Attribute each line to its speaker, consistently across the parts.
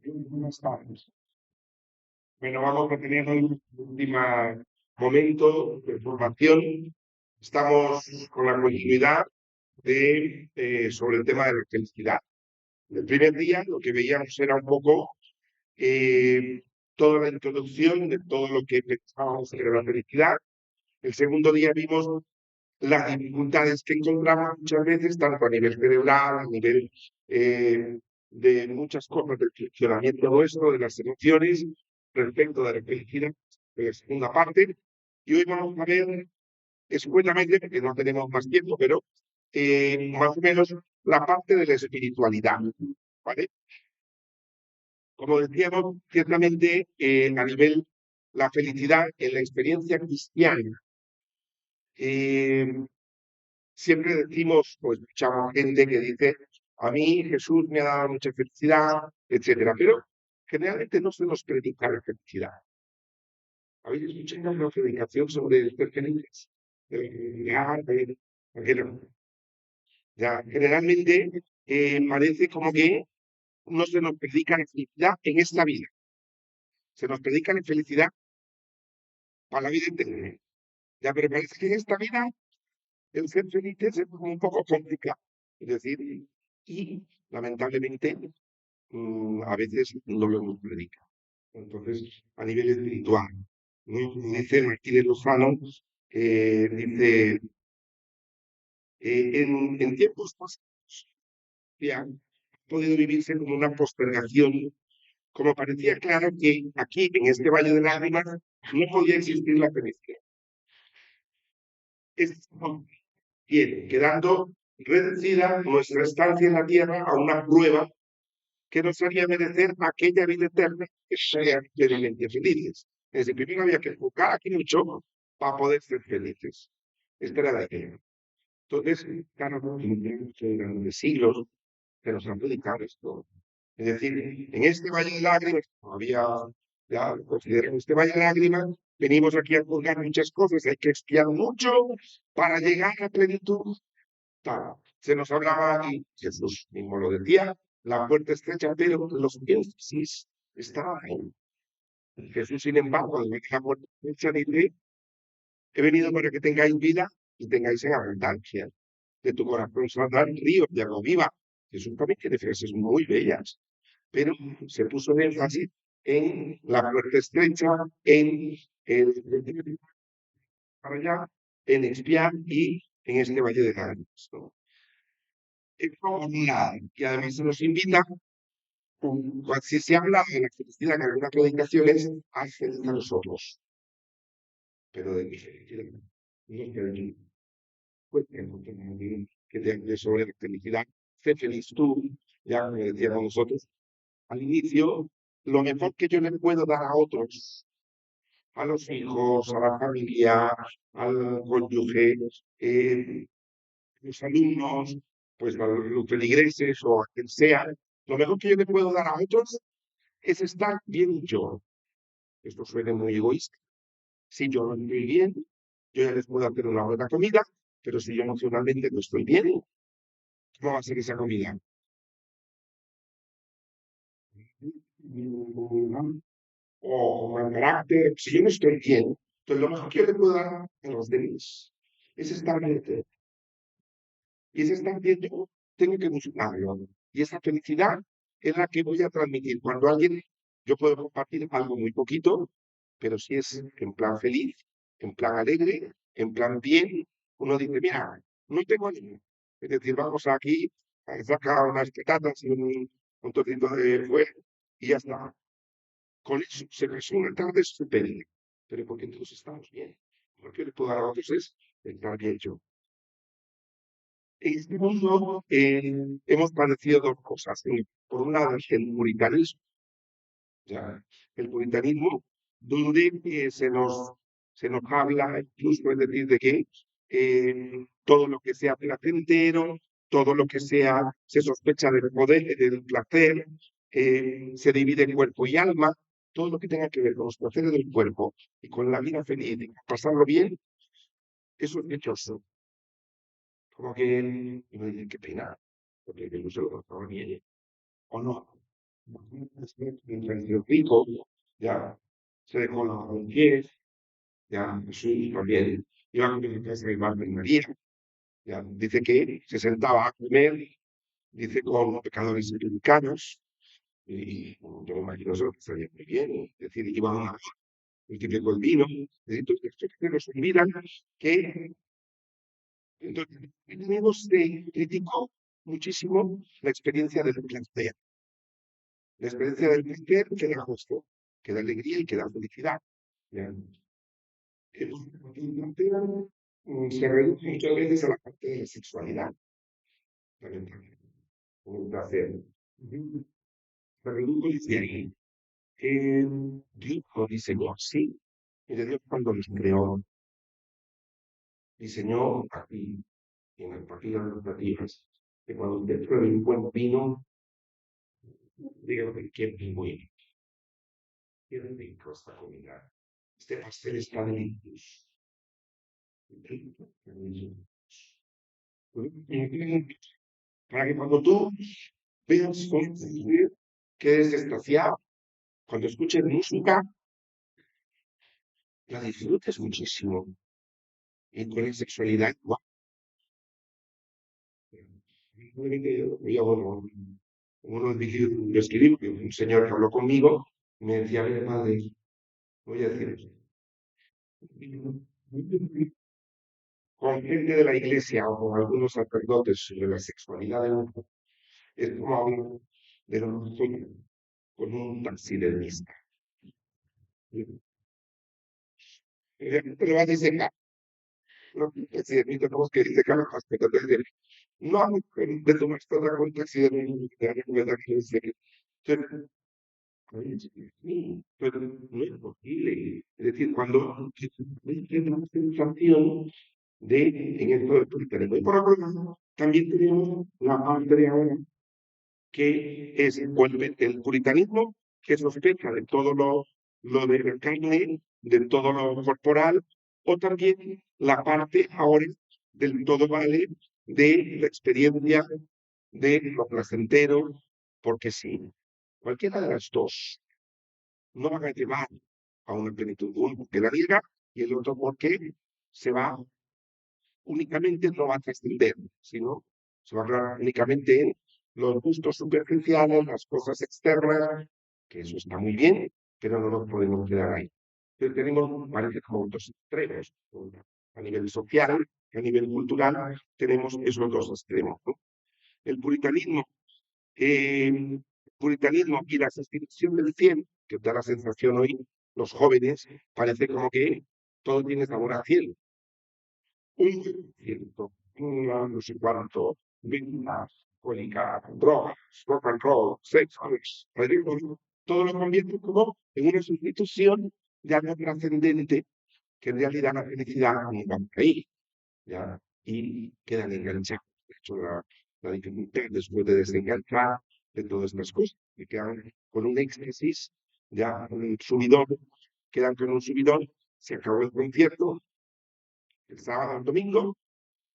Speaker 1: Buenas tardes. Bueno, vamos a tener hoy un último momento de formación. Estamos con la continuidad sobre el tema de la felicidad. El primer día lo que veíamos era un poco eh, toda la introducción de todo lo que pensábamos sobre la felicidad. El segundo día vimos las dificultades que encontramos muchas veces, tanto a nivel cerebral, a nivel eh, de muchas cosas del funcionamiento nuestro, de las emociones, respecto de la felicidad, de la segunda parte. Y hoy vamos a ver, escuetamente, porque no tenemos más tiempo, pero más o menos la parte de la espiritualidad. ¿Vale? Como decíamos, ciertamente a nivel la felicidad en la experiencia cristiana. eh, Siempre decimos, o escuchamos gente que dice, a mí Jesús me ha dado mucha felicidad, etcétera, pero generalmente no se nos predica la felicidad. ¿Habéis escuchado una predicación sobre el ser felices? Ya, generalmente parece como que no se nos predica la felicidad en esta vida, se nos predica la felicidad para la vida entera. Ya, pero parece que en esta vida el ser felices es como un poco complicado. Es decir, y lamentablemente a veces no lo hemos predicado. Entonces, a nivel espiritual, ¿no? Como dice Martínez Lozano, dice, en tiempos pasados ya ha podido vivirse como una postergación, como parecía claro que aquí, en este valle de lágrimas, no podía existir la felicidad. Es bien, quedando reducida nuestra estancia en la tierra a una prueba que nos haría merecer aquella vida eterna que sea plenamente felices. Es decir, primero había que buscar aquí mucho para poder ser felices. Esta era la idea. Entonces, claro, durante siglos se nos han predicado esto. Es decir, en este valle de lágrimas, todavía ya consideramos este valle de lágrimas, venimos aquí a juzgar muchas cosas, hay que estudiar mucho para llegar a la plenitud. Claro, se nos hablaba, y Jesús mismo lo decía, la puerta estrecha, pero los énfasis estaban ahí. Jesús, sin embargo, al ver la puerta estrecha, dice, he venido para que tengáis vida y tengáis en abundancia. De tu corazón saldrán ríos de agua viva. Jesús también tiene frases muy bellas, pero se puso el énfasis en la puerta estrecha, en el para allá, en expiar y en este valle de lágrimas, ¿no? Es como nada, y además se nos invita, si se habla de la felicidad en algunas predicaciones, hay feliz a nosotros, pero de mi felicidad, no es que pues, que te hable sobre la felicidad, sé feliz tú, ya como decíamos nosotros, al inicio, lo mejor que yo le puedo dar a otros, a los hijos, a la familia, al cónyuge, los alumnos, pues a los feligreses o a quien sea, lo mejor que yo le puedo dar a otros es estar bien yo. Esto suena muy egoísta. Si yo no estoy bien, yo ya les puedo hacer una buena comida, pero si yo emocionalmente no estoy bien, ¿cómo va a ser esa comida? O como el carácter, si yo no estoy bien, entonces lo mejor que yo le puedo dar a los demás es estar bien. Y ese estar bien yo tengo que buscarlo. Y esa felicidad es la que voy a transmitir. Cuando alguien, yo puedo compartir algo muy poquito, pero si es en plan feliz, en plan alegre, en plan bien, uno dice, mira, no tengo ánimo. Es decir, vamos aquí a sacar unas patatas y un trocito de fuego y ya está. Con eso se resume una tarde estupenda. Pero porque todos estamos bien. Lo que le puedo dar a otros es estar bien yo. En este mundo hemos padecido dos cosas. Por un lado, el puritanismo, ya, el puritanismo, donde se nos habla, incluso es decir, de que todo lo que sea placentero, todo lo que sea, se sospecha del poder, del placer, se divide en cuerpo y alma, todo lo que tenga que ver con los placeres del cuerpo y con la vida feliz, y pasarlo bien, eso es dichoso. Como que, y me dicen, qué pena, porque yo no se lo pasaba bien, o no. mientras el rico ya se dejó los pies, ya Jesús también iba a comer en casa de Marta y María, ya dice que se sentaba a comer, dice con pecadores americanos, y yo me imagino eso que estaría muy bien, es decir, iban a multiplicó el vino, es decir, todos estos que nos olvidan que entonces, tenemos criticó muchísimo la experiencia del placer, la experiencia del placer que da gusto, que da alegría y que da felicidad. ¿Ya? El placer se reduce muchas veces a la parte de la sexualidad, lamentablemente, como un placer. Se reduce desde ahí. Dios lo diseñó así. Mire, Dios cuando nos creó, diseñó aquí, en el partido de las nativas, que cuando usted pruebe un buen vino, dígame qué vino es. Qué rico esta comida. Este pastel está delicioso. Para que cuando tú veas que eres extasiado, cuando escuches música, la disfrutes muchísimo. Y con la sexualidad, igual. Uno de mis libros lo escribí, un señor que habló conmigo, me decía, mire, madre, voy a decir, con gente de la iglesia o con algunos sacerdotes sobre la sexualidad de uno, es como hablar de lo con un taxidermista. Te lo vas a disecar. No, el taxidermista no es que disecar las mascotas. No, de tu mascota con un taxidermista, te recuerda que es entonces, pero no es posible. Es decir, cuando hay una sensación de, en esto del puritanismo. Y por otro lado, también tenemos la parte de ahora que es el puritanismo, que sospecha de todo lo de la carne, de todo lo corporal, o también la parte ahora del todo vale de la experiencia de lo placentero, porque sí, cualquiera de las dos no van a llevar a una plenitud, uno porque la niega y el otro porque se va únicamente no va a trascender, sino se va a hablar únicamente en los gustos superficiales, las cosas externas, que eso está muy bien, pero no nos podemos quedar ahí. Entonces tenemos, parece como dos extremos. A nivel social, a nivel cultural, tenemos esos dos extremos. ¿No? El puritanismo y la sustitución del cielo, que da la sensación hoy, los jóvenes, parece como que todo tiene sabor a cielo. 1%, no sé cuánto, ventas, alcohólicas, drogas, rock and roll, sexo, todo lo convierte como en una sustitución de algo trascendente que en realidad la felicidad no va por ahí, ¿ya? Y quedan enganchados. De hecho, la dificultad después de desenganchar de todas estas cosas, que quedan con un éxtasis, ya un subidón, quedan con un subidón, se acabó el concierto, el sábado, el domingo,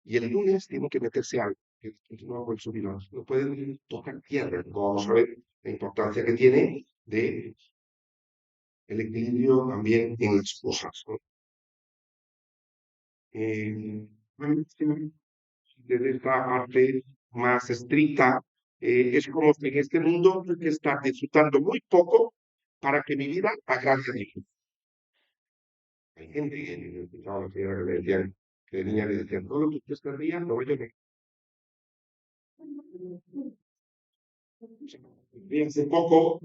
Speaker 1: y el lunes tienen que meterse algo, que es nuevo el subidón. No pueden tocar tierra. Vamos a ver la importancia que tiene de el equilibrio también en las cosas. ¿No? Desde esta parte más estricta, es como que en este mundo hay que estar disfrutando muy poco para que mi vida agrade a Dios. Hay gente que escuchaba que le decían, que de niña le decían, todo lo que usted está riendo, oye, ríanse poco,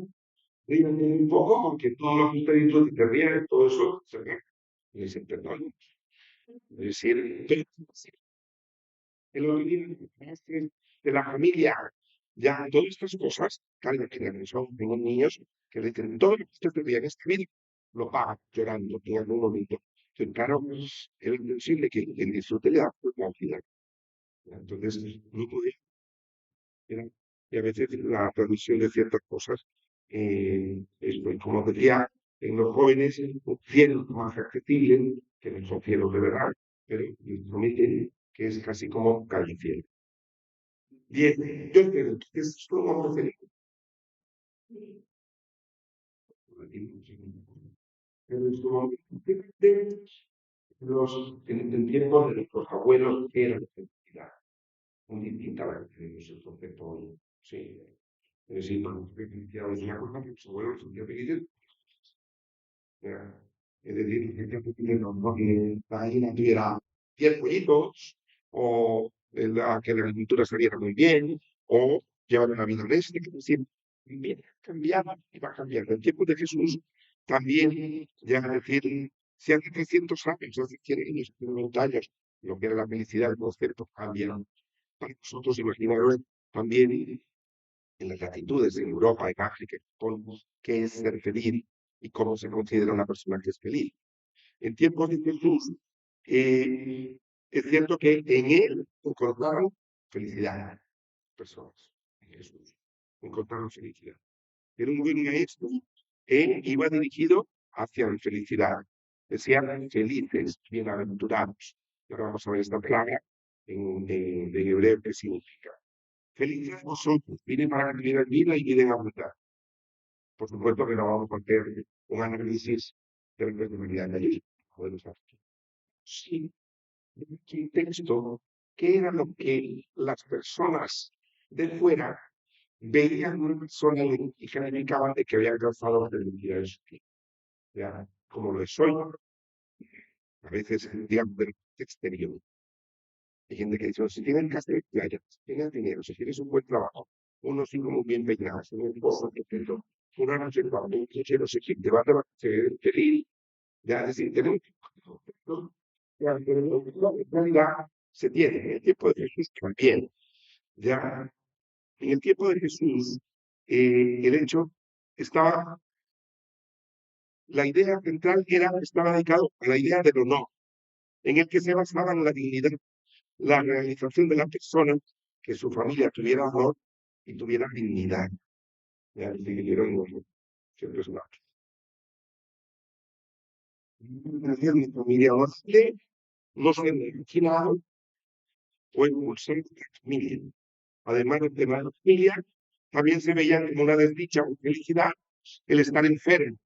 Speaker 1: ríanse un poco, porque todo lo que usted dicho, si te ríen, todo eso se ve. Y dicen, perdón. Es decir, el origen de la familia, ya todas estas cosas, claro, que tengo niños que le dicen, todo lo que usted te ríe en esta vida, lo paga llorando en algún momento. Entonces, claro, es imposible que el disfrute le da la vida. Entonces, no podía y a veces la traducción de ciertas cosas, como decía, en los jóvenes, un cielo más accesible, que no son cielos de verdad, pero prometen que es casi como calle cielo. Bien, yo creo que es como Pero en su momento, en tiempos de nuestros abuelos era la felicidad muy distinta a la que tenemos el concepto hoy. Sí. Es decir, bueno, felicidad es una cosa que los abuelos sentían felices. Ya. Es decir, que no, la gallina tuviera 10 pollitos, o que la agricultura saliera muy bien, o llevar una vida honesta, que decir, bien, cambiaba y va cambiando. En tiempos de Jesús también, ya es decir, si hace 300 años, hace 100 años, hace 90 años, lo que era la felicidad, el concepto cambia. Para nosotros, imaginaros también en las latitudes, en Europa, en África, en Japón, qué es ser feliz y cómo se considera una persona que es feliz. En tiempos de Jesús, es cierto que en él encontraron felicidad, personas, en Jesús, encontraron felicidad. Pero un buen maestro, él iba dirigido hacia la felicidad. Decían felices, bienaventurados. Y ahora vamos a ver esta palabra en hebreo que significa. Felices vosotros, vienen para que vivan vida y viven abundar. Por supuesto que no vamos a hacer un análisis de la personalidad de ellos, de los actos. Sí, un texto que era lo que las personas de fuera veían una persona y calificaban de que había alcanzado la felicidad de su vida. Ya, como lo es hoy, a veces, digamos, del exterior. Hay gente que dice, "Oh, si tienes casa de playa, si tienes dinero, si tienes un buen trabajo, unos hijos muy bien peinados, un esposo perfecto, una noche cuando un coche no sé qué, te vas de vacaciones feliz, ya, es decir, tenemos ya, pero en realidad se tiene. En el tiempo de Jesús también. Ya, en el tiempo de Jesús, el hecho estaba, la idea central estaba dedicado a la idea del honor, en el que se basaba en la dignidad, la realización de la persona, que su familia tuviera honor y tuviera dignidad. Ya, siempre es una. Mi familia no se me imaginado o impulsar la familia. Además del tema de la familia, también se veía como una desdicha o felicidad el estar enfermo.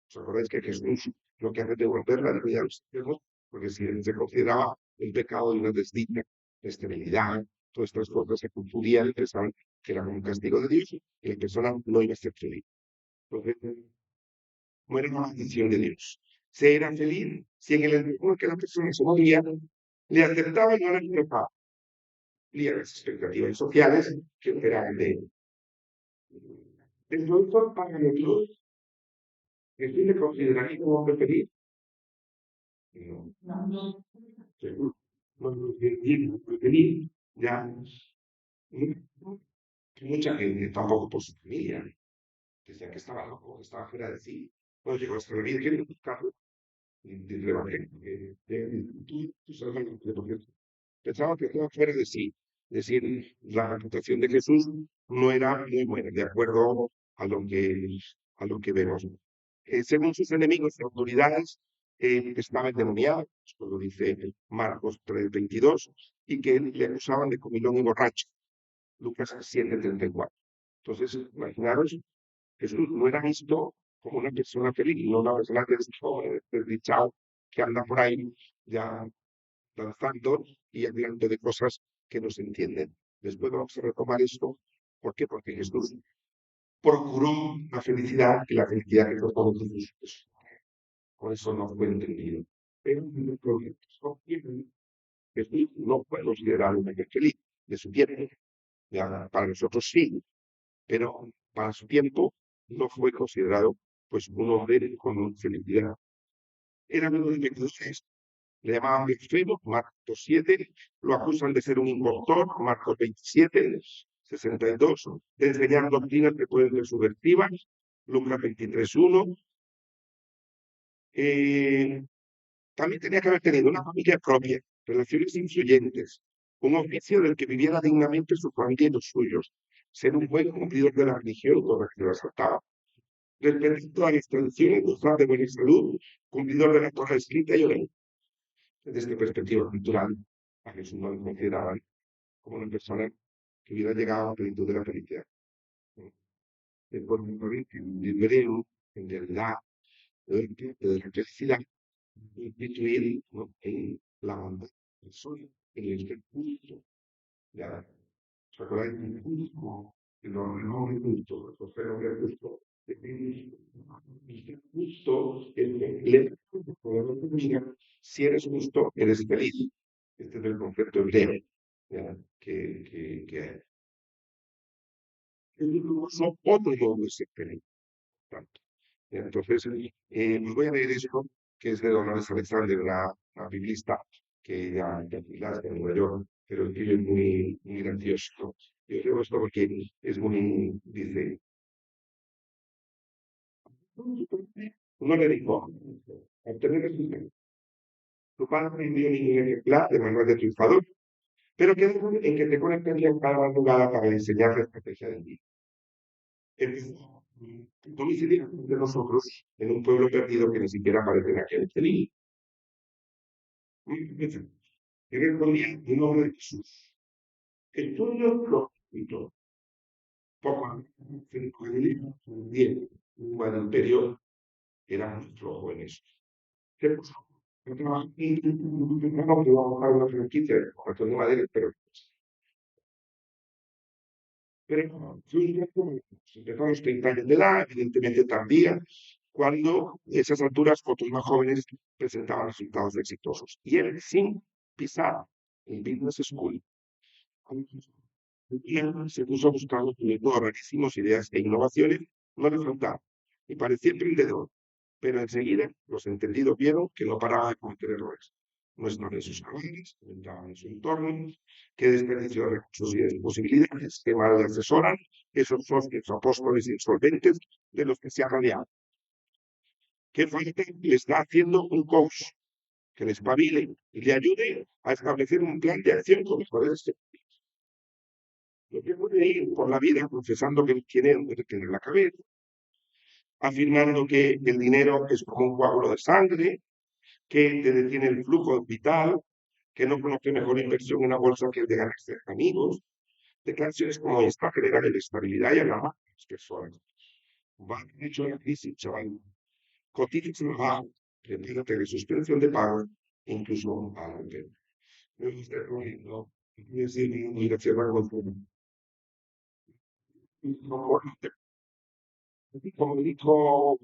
Speaker 1: ¿Os acordáis que Jesús lo que hace es devolver la dignidad a los enfermos? Porque si se consideraba un pecado y una desdicha, la esterilidad, todas estas cosas se confundían y pensaban que era como un castigo de Dios y la persona no iba a ser feliz. Entonces, no era una maldición de Dios. Se era feliz si en el entorno que la persona se movía le aceptaba y no le rechazaba. Cumplía las expectativas sociales que esperaban de él. Dentro de estos parámetros, ¿Jesús le consideraría como hombre feliz? No. Jesús no lo consideraría como hombre feliz. Ya, mucha gente, tampoco por su familia, decía que estaba loco, que estaba fuera de sí. Cuando llegó hasta la vida, quería buscarlo del Evangelio. Tú sabes lo que pensaba que estaba fuera de sí. Es decir, la reputación de Jesús no era muy buena, de acuerdo a lo que vemos. Según sus enemigos y autoridades, estaba endemoniado, esto lo dice Marcos 3:22, y que le acusaban de comilón y borracho, Lucas 7:34. Entonces, imaginaros, Jesús no era visto como una persona feliz, no una persona desdichado que anda por ahí ya lanzando y hablando de cosas que no se entienden. Después vamos a retomar esto. ¿Por qué? Porque Jesús procuró la felicidad y la felicidad que trató de Jesús. Por eso no fue entendido. Pero el problema Jesús no fue considerado un hombre feliz de su tiempo. Ya, para nosotros sí, pero para su tiempo no fue considerado pues un hombre con felicidad. Era uno de los le llamaban blasfemo, Marcos 7, lo acusan de ser un impostor, Marcos 27, 62, de enseñar doctrinas que pueden ser subversivas, Lucas 23:1. También tenía que haber tenido una familia propia, relaciones influyentes, un oficio del que viviera dignamente su familia y los suyos, ser un buen cumplidor de la religión con la que lo asaltaba, respetar todas las tradiciones, gozar de buena salud, cumplidor de la Torah escrita y oral. Desde perspectiva cultural, a Jesús no lo consideraban como una persona que hubiera llegado a plenitud de la felicidad. de poner en hebreo, en realidad, de la felicidad, instituir, ¿no?, en la banda del sol, en el culto. ¿Ya? ¿Se acuerdan del culto? El nombre culto, los fenómenos culto. El justo, el mira, si eres justo, eres feliz. Este es el concepto hebreo, ¿ya?, que hay. Son otros modos de ser feliz. Tanto. Entonces, os voy a leer esto, que es de Dolores Alexander, una biblista que ya está en Nueva York, pero escribe muy gracioso, ¿no? Yo leo esto porque es muy, dice, uno le dijo, obtener resultados. Tu padre me envió ningún ejemplar de manual de triunfador, pero que en que te conectarían cada madrugada para enseñar la estrategia del día. Empezó domiciliar de nosotros en un pueblo perdido que ni siquiera aparece en aquel feliz. Y respondía en nombre de Jesús. El tuyo lo quitó. Poco antes, bien, un imperio era muy flojo en eso. ¿Qué pasó? Yo trabajé no que iba a buscar una franquicia de corrección de madera, pero empezó a los 30 años de edad, evidentemente tardía, cuando esas alturas otros más jóvenes presentaban resultados exitosos. Y él, sin pisar el Business School, se puso a buscar métodos rarísimos, ideas e innovaciones, no le faltaba, y parecía emprendedor, pero enseguida los entendidos vieron que no paraba de cometer errores. No estaba en sus cabales, no estaba en su entorno, que desperdicio de recursos y de posibilidades, que mal le asesoran esos socios apóstoles insolventes de los que se ha rodeado. ¿Qué falta le está haciendo un coach que le espabile y le ayude a establecer un plan de acción con mejores? Lo que puede ir por la vida confesando que tiene en la cabeza, afirmando que el dinero es como un coágulo de sangre, que te detiene el flujo vital, que no conoce mejor inversión en una bolsa que el de ganarse amigos. Declaraciones como esta generan inestabilidad y alarma a las personas. Va hecho la crisis, chaval. Cotiza bajo, prepárate de suspensión de pago, incluso a la pena. Me gusta no decir ni la cierra con como dijo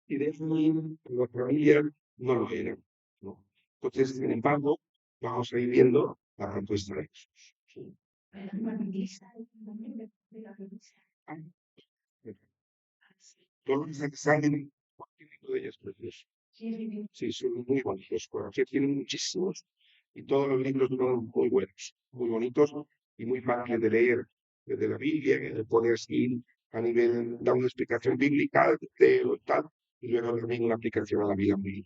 Speaker 1: Irene, la familia no lo era, ¿no? Entonces, sin embargo, vamos a ir viendo la propuesta de Jesús. ¿Sí? Dolores Alexander, cualquier de ellas precioso. Sí, son muy bonitos. Que tienen muchísimos y todos los libros son muy buenos, muy bonitos y muy fáciles de leer. Desde la Biblia, de poner así a nivel, da una explicación bíblica de tal, y luego también una aplicación a la vida muy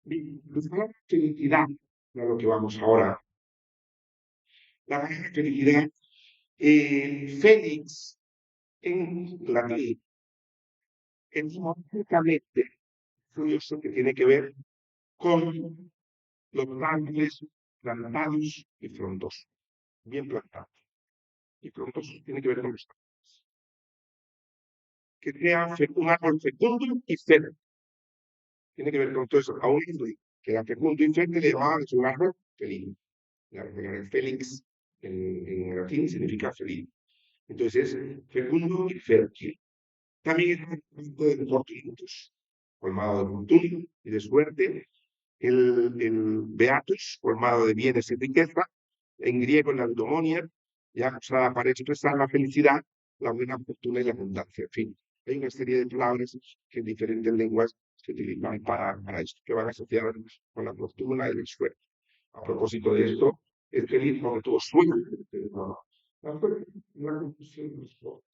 Speaker 1: bien. La felicidad, a lo que vamos ahora. La felicidad, Félix en latín, etimológicamente curioso que tiene que ver con los árboles plantados y frondosos, bien plantados. Y frondosos tiene que ver con los árboles. Que sea un árbol fecundo y fértil. Tiene que ver con todo eso. A un árbol que era fecundo y fértil le llamaban un árbol feliz. El Félix en latín significa feliz. Entonces es fecundo y fértil. También es de fortuitos, colmado de fortuna y de suerte. El Beatus, colmado de bienes y riqueza, en griego la eudomonia, ya usada para expresar la felicidad, la buena fortuna y la abundancia. En fin, hay una serie de palabras que en diferentes lenguas se utilizan para esto, que van asociadas con la fortuna y la suerte. A propósito de esto, es feliz porque todo sueño. La suerte es una conclusión de los pobres,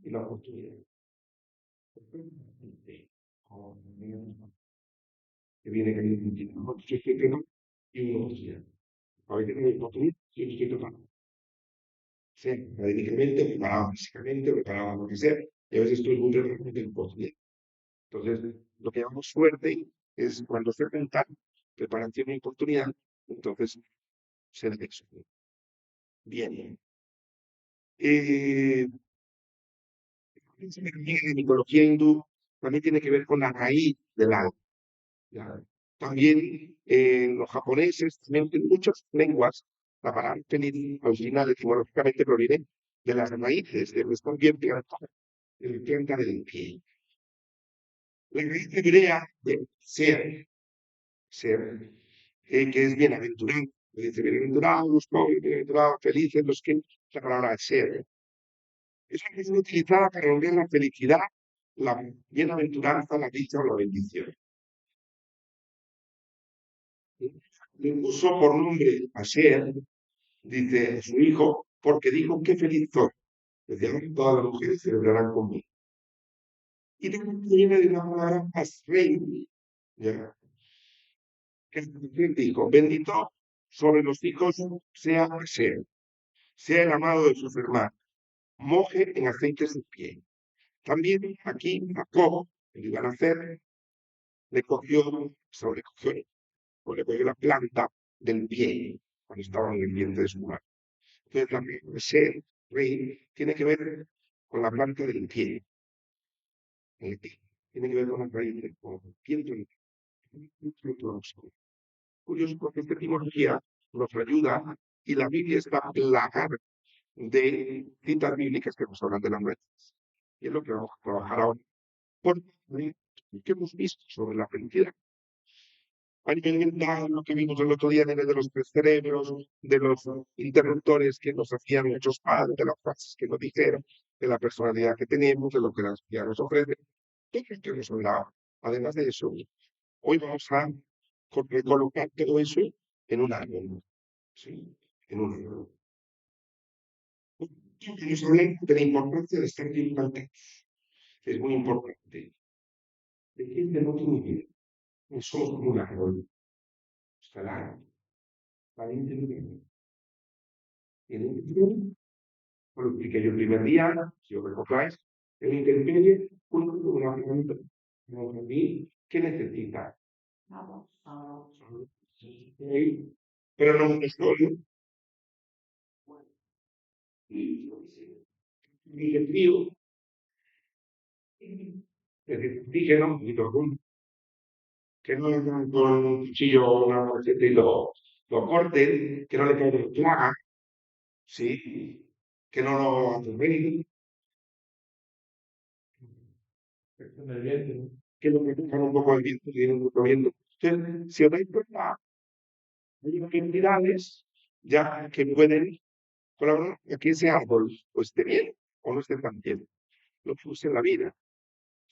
Speaker 1: y la oportunidad. Que viene cayendo y una oportunidad. A veces hay oportunidad y estoy preparado. Sea académicamente, preparado físicamente, preparado lo que sea, y a veces estoy muy realmente en oportunidad. Entonces, lo que llamamos suerte es cuando se juntan preparación y oportunidad, entonces se da eso. Bien. Eh, en la mitología hindú también tiene que ver con la raíz del alma. ¿Ya? También los japoneses, también en muchas lenguas, la palabra feliz original etimológicamente proviene de las raíces, de donde están bien plantadas, de la planta del pie. La raíz hebrea de ser, que es bienaventurado. Dice, bienaventurados los pobres, bienaventurados, felices los que, la palabra ser. Es una expresión utilizada para nombrar la felicidad, la bienaventuranza, la dicha o la bendición. Le puso por nombre a Ser, dice su hijo, porque dijo, qué feliz soy. Decía, todas las mujeres celebrarán conmigo. Y también viene de una palabra asrei, ¿ya? Que dijo, bendito sobre los hijos sea Ser, sea el amado de sus hermanos, moje en aceite su pie. También aquí Jacob, el iba a nacer, le cogió, sobrecogió, o le cogió la planta del pie cuando estaba en el vientre de su madre. Entonces, también ser rey tiene que ver con la planta del pie. El pie. Tiene que ver con la raíz del viento. Curioso porque esta etimología nos ayuda y la Biblia está plagada de citas bíblicas que nos hablan de la muerte. Y es lo que vamos a trabajar ahora. Porque, ¿qué hemos visto sobre la felicidad? A nivel mental, lo que vimos el otro día a nivel de los tres cerebros, de los interruptores que nos hacían muchos padres, de las frases que nos dijeron, de la personalidad que tenemos, de lo que la sociedad nos ofrece, todo lo que hemos hablado. Además de eso, hoy vamos a recolocar todo eso en un árbol, ¿sí? En un árbol. Nos hablé de la importancia de estar bien plantados. Es muy importante. ¿De qué no tiene que ver? Somos como un árbol. Estará valiente en el interior. Os lo expliqué yo el primer día, si os recordáis, el intermedio, una pregunta, ¿qué necesita? Pero no un estudio. Y el frío, el oxígeno, que no con un cuchillo o una machete y lo corten, que no le caigan plagas, ¿sí? Que no lo atropellen, que lo protejan un poco del viento, que tiene mucho viento. Entonces, si os dais cuenta, hay entidades ya que pueden colaborar a que ese árbol o esté bien o no esté tan bien. Lo que usa en la vida.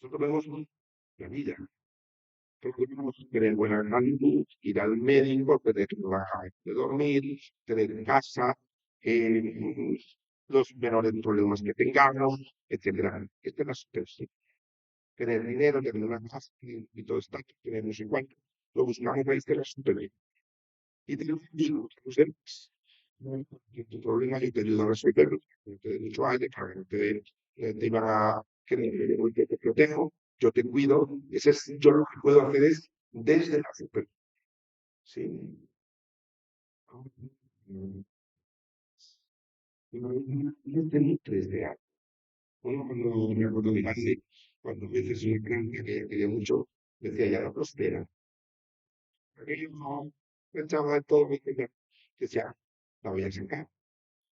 Speaker 1: Nosotros vemos la vida. Procuramos tener buena salud, ir al médico, tener lugar de dormir, tener casa, los menores problemas que tengamos, etcétera. Esta es la superficie. Tener dinero, tener una casa y todo está, tener no sé cuánto. Lo buscamos ahí, esta es la superficie. Y tenemos los demás. Tu problema yo te ayudo a resolverlo. No te doy mucho aire para que no te iban a que te protejo, yo te cuido. Ese es, yo lo que puedo hacer es desde la superficie. Sí. No te nutres de algo. Uno cuando me acuerdo de base, cuando a veces una planta que ella quería mucho, decía ya no prospera. Aquello no, pensaba de todo mi vida. Decía, la voy a sacar.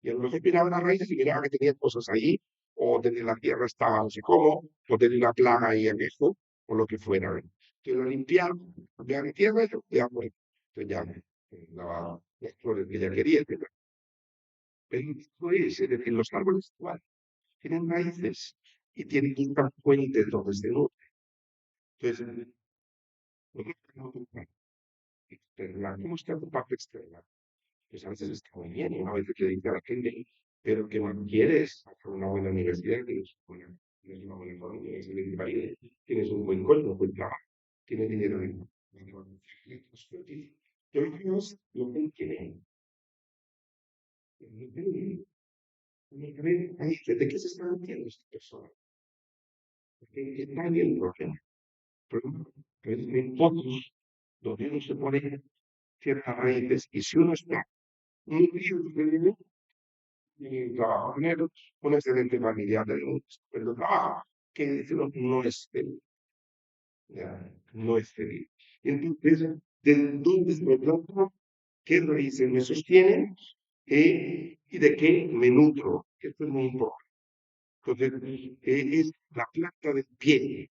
Speaker 1: Y a lo mejor miraba las raíces y miraba que tenía cosas ahí, o tenía la tierra estaba no sé cómo, o tenía una plaga ahí en esto, o lo que fuera. Que lo limpiaba, cambiaba la tierra y lo ya, pues, entonces ya daba las flores que ella quería, etc. Pero esto es decir, los árboles igual, tienen raíces y tienen una fuente donde se nutren. Entonces, externa, ¿cómo está tu parte externa? Pues a veces está muy bien, y a veces le dice a la gente, pero que no quieres hacer una buena universidad, tienes una buena familia, tienes un buen país, tienes un buen cuerpo, un buen trabajo, tienes dinero de yo creo que es lo que quieren. ¿De qué se está metiendo esta persona? Porque está en el problema. Pero en pocos donde uno se pone ciertas raíces y si uno está nutrido de dinero, y trabajo con él, un excelente familiar de un estupendo trabajo, que no es feliz, ya, no es feliz. Entonces, ¿de dónde me planto? ¿Qué raíces me sostienen? ¿Y de qué me nutro? Esto es muy importante. Entonces, es la planta del pie.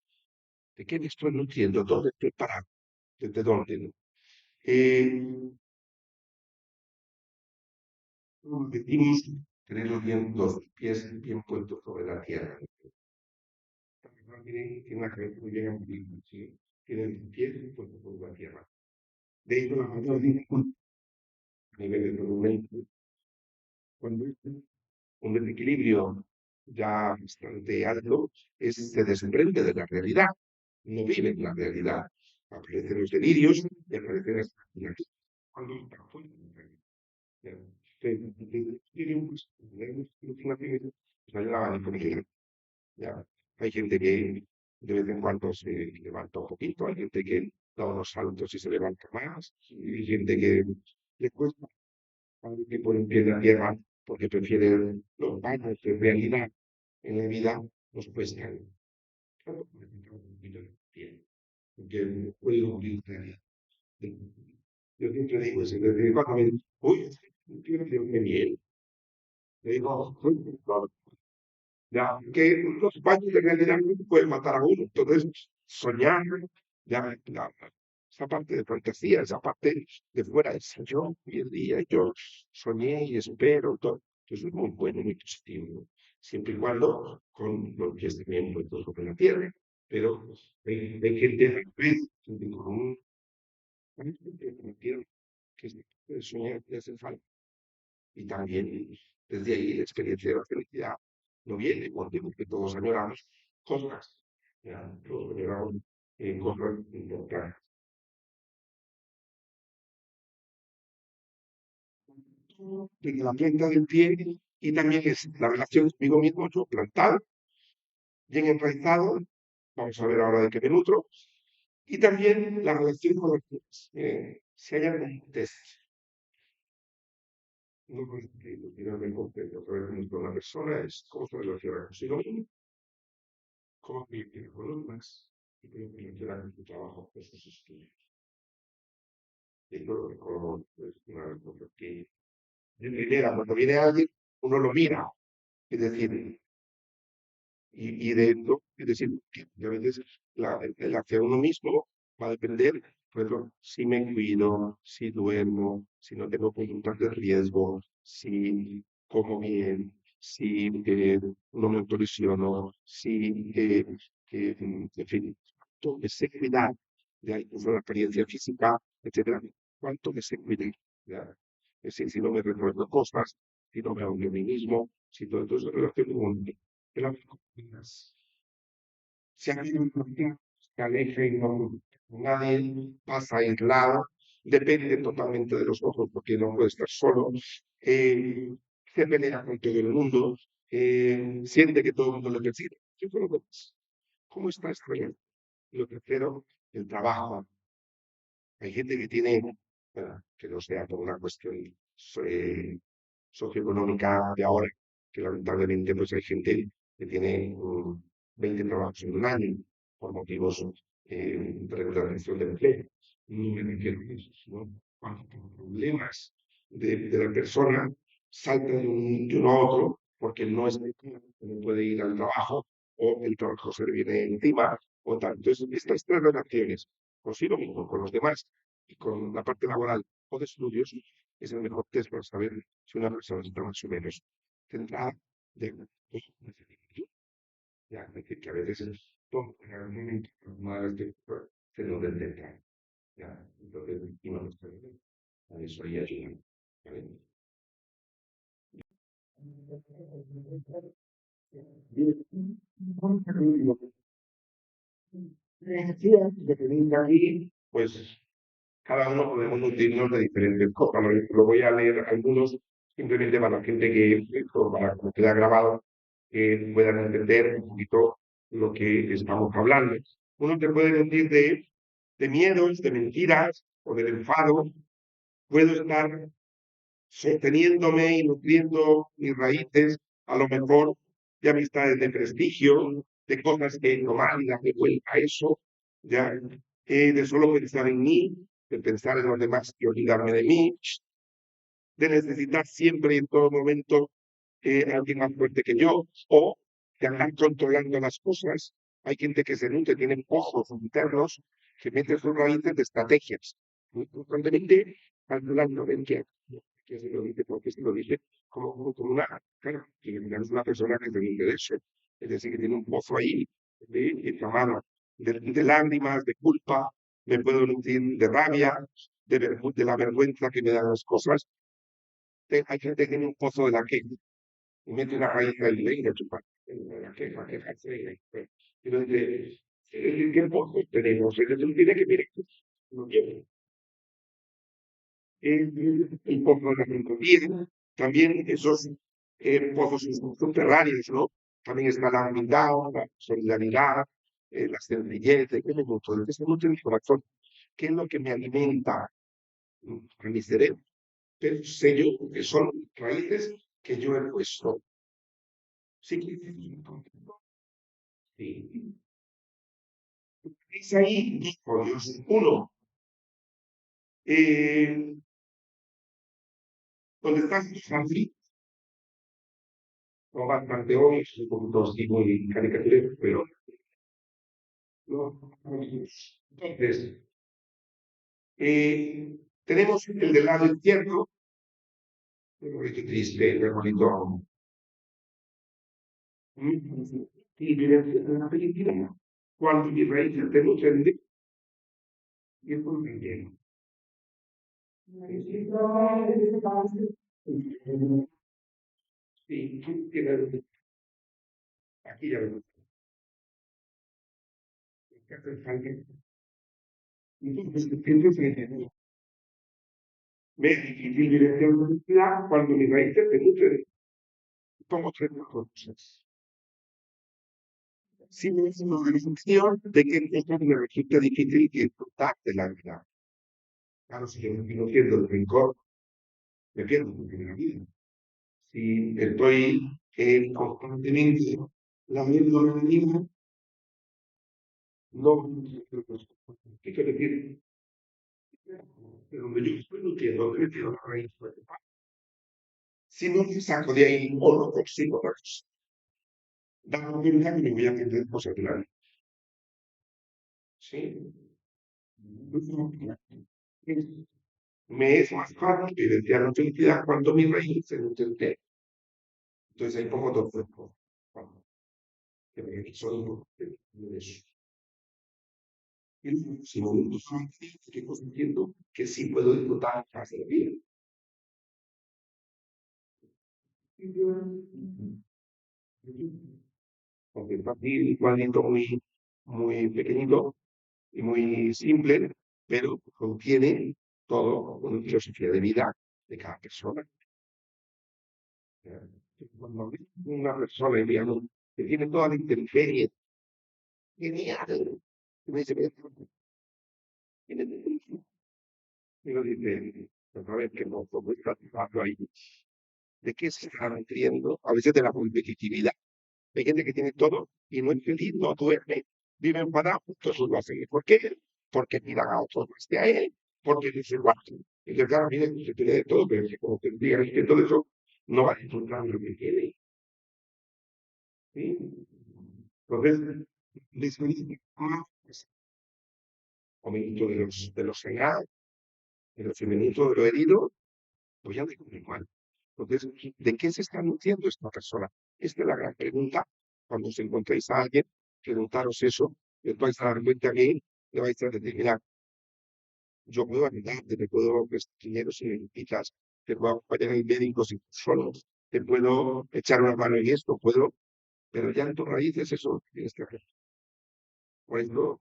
Speaker 1: ¿De qué me estoy nutriendo? ¿Dónde estoy parado? ¿Desde dónde? ¿No? Repetimos, tener los pies bien puestos sobre la tierra. Tiene una cabeza muy bien amplio, ¿sí? Tiene los pies puestos sobre la tierra. De hecho, la mayor a nivel de monumento, cuando hay un desequilibrio ya bastante alto, se desprende de la realidad, no vive en la realidad. Aparecen los delirios y aparecen las máquinas. Cuando está fuera de la realidad. Tiene alucinaciones, pues no la van a poner. Ya. Hay gente que de vez en cuando se levanta un poquito, hay gente que da unos saltos y se levanta más, y hay gente que le cuesta que pone un pie en la tierra porque prefiere los baños de realidad en la vida, nos cuesta. Claro, porque no puede vivir realidad. Yo siempre digo eso, desde cuando me uy, yo creo que bien. Le digo, ya, que los baños de realidad no pueden matar a uno. Entonces, soñar, ya, esa parte de fantasía, esa parte de fuera del yo, hoy en día yo soñé y espero, todo. Eso es muy bueno, muy positivo, ¿no? Siempre y cuando con los pies también puestos sobre la tierra. Pero hay gente con un que soñar que hace falta. Y también desde ahí la experiencia de la felicidad no viene, porque todos añoramos cosas, ya, todos añoramos cosas importantes. Desde la planta del pie y también es la relación conmigo mismo, yo plantado, bien enraizado, vamos a ver ahora de qué me nutro, y también la relación con los demás. Si hay algún test, no lo que no me comprendo, pero con una persona es cómo se relaciona consigo mismo, cómo vive con los demás y cómo se relaciona con su trabajo, con sus estudios. Esto es como pues, una cosa que de primera, cuando viene alguien, uno lo mira, es decir, y de esto, es decir, que a veces el hacia uno mismo va a depender, pues, si me cuido, si duermo, si no tengo conductas de riesgo, si como bien, si no me autolesiono, si, en fin, cuánto me sé cuidar, ya incluso la apariencia física, etcétera, cuánto me sé cuidar, ya. Es decir, si no me recuerdo cosas, si no me hablo a mí mismo, si todo esto se relaciona con el amigo si alguien se aleja y no, nadie pasa aislado, depende totalmente de los otros porque no puede estar solo, se pelea con todo el mundo, siente que todo el mundo lo persigue. Yo creo que, ¿cómo está esta vida? Lo tercero, el trabajo. Hay gente que tiene, que no sea por una cuestión eh, socioeconómica de ahora, que lamentablemente pues hay gente que tiene 20 trabajos en un año por motivos de regulación de empleo. No me refiero a eso, sino cuando por problemas de la persona salta de uno a otro porque no es no puede ir al trabajo o el trabajo se le viene encima o tal. Entonces, estas tres relaciones, consigo mismo, con los demás y con la parte laboral o de estudios, es el mejor test para saber si una persona está más o menos centrada de ya, es decir, que a veces todo en algún momento más de se nos detecta. Ya, entonces, y no nos puede a eso ahí ayuda. ¿Vale? De aquí, pues cada uno podemos nutrirnos de diferentes cosas. Lo voy a leer algunos simplemente para la gente para que quede grabado, que puedan entender un poquito lo que estamos hablando. Uno te puede decir de miedos, de mentiras o del enfado. Puedo estar sosteniéndome y nutriendo mis raíces, a lo mejor de amistades de prestigio, de cosas que no mal y darme vuelta a eso, ya, de solo pensar en mí, de pensar en los demás y olvidarme de mí, de necesitar siempre y en todo momento alguien más fuerte que yo, o de andar controlando las cosas. Hay gente que se nutre, tiene pozos internos que mete sus raíces de estrategias, muy constantemente calculando en que se lo dice, porque se lo dice como una, claro, que es una persona que se nutre de eso, es decir, que tiene un pozo ahí de llamada, de lágrimas, de culpa, me puedo nutrir de rabia, de la vergüenza que me dan las cosas. Hay gente que tiene un pozo de la queja y mete una raíz ahí, venga, chupar. La queja, quejarse. Pero dice, ¿qué pozo tenemos? Entonces tiene que mirar, no quiero. El pozo de la filosofía, también esos pozos subterráneos, ¿no? También está la humildad, la solidaridad, la sencillez, ¿qué me gusta? ¿De qué se nutre mi corazón? ¿Qué es lo que me alimenta a mi cerebro? Pero sé yo que son raíces que yo he puesto. Sí, sí. Es ahí, dijo Dios, uno, eh, donde estás Humphrey, o bastante hoy, es un poquito así muy caricaturero, pero no. Entonces, tenemos el del lado izquierdo, un poquito triste, un bonito, y vivencia de la felicidad. Cuando mi raíces te nutren de y es por mi bien. Sí, aquí ya lo entonces, me es difícil vivir en la universidad cuando mi raíces te nutren. Pongo tres cosas. Si no es una definición de que esto me resulta difícil disfrutar de la vida. Claro, si yo me estoy nutriendo el rencor, me pierdo de la vida. Si estoy constantemente lamiendo la vida, no, ¿qué quiere decir? De donde yo estoy nutriendo, donde me tiro la raíz, si no me saco de ahí o no consigo más, da la verdad que me voy a perder cosas de la vida. ¿Sí? Me es más fácil vivenciar la felicidad cuando mi raíz se nutre de. Entonces hay poco todo cuerpo. Que me soy de eso. Y si no me estoy consciente que sí puedo disfrutar más de la vida. Porque es fácil, igualmente muy, muy pequeñito y muy simple, pero contiene todo una filosofía de vida de cada persona. Cuando una persona, digamos, que tiene toda la intemperie, genial, y me dice, tiene y nos dice, otra vez que no, como está ahí, ¿de qué se está nutriendo? A veces de la competitividad. Hay gente que tiene todo y no es feliz, no duerme, vive enfadado, entonces lo hace. ¿Por qué? Porque miran a otros más que a él, porque dice igual. Entonces, claro, mire, se tiene de todo, pero que como que diga que todo eso no va a disfrutar lo que tiene. ¿Sí? Entonces, disfrutar más o minuto de los cegados, de los femeninos, de lo herido, pues ya digo igual. Entonces, ¿de qué se está nutriendo esta persona? Esta es la gran pregunta. Cuando os encontréis a alguien, preguntaros eso, y os vais a dar cuenta que le vais a determinar. Yo puedo ayudarte, te puedo prestar dinero si necesitas, te puedo acompañar al médico si solo, te puedo echar una mano en esto, puedo, pero ya en tus raíces eso tienes que hacer. Por ejemplo,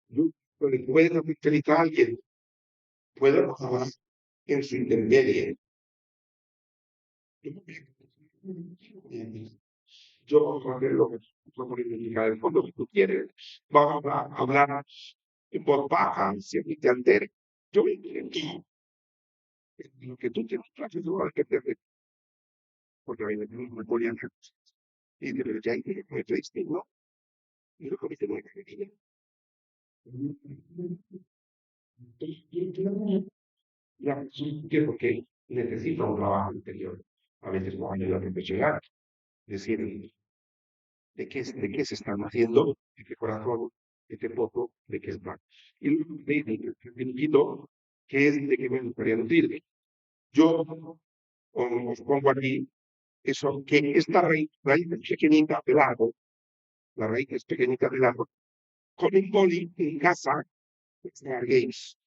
Speaker 1: yo puedo hacer feliz a alguien, puedo colaborar en su intermedio. Yo vamos a hacer lo que vamos a identificar el fondo que tú quieres, vamos a hablar en voz baja, siempre te altere. Yo me entiendo. Lo que tú tienes clases no va a depender de porque a mí me ponían cosas. Y de ya me triste, ¿no? Y lo que me tengo que decir. Ya, sí, que porque necesito un trabajo interior. A veces no hay ayuda profesional. Es decir, de qué se están haciendo, de qué corazón, de qué poco, de qué es plan. Y luego te invito, que es de qué me gustaría nutrirme. Yo os pongo aquí eso, que esta raíz pequeñita del árbol, la raíz es pequeñita del árbol, con un boli en casa, games,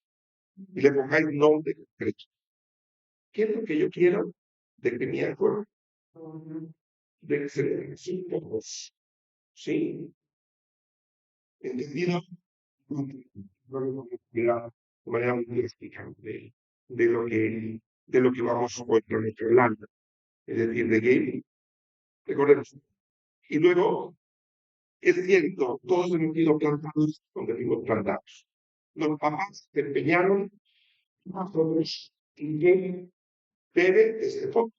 Speaker 1: y le pongáis nombre concreto. ¿Qué es lo que yo quiero de que mi árbol de que se le pocos? ¿Sí? ¿Entendido? De manera muy explicable de lo que vamos hoy por nuestro lado. Es decir, de que, recordemos, y luego, es cierto, todos hemos sido plantados donde fuimos plantados. Los papás se empeñaron, nosotros, y que bebe este poco,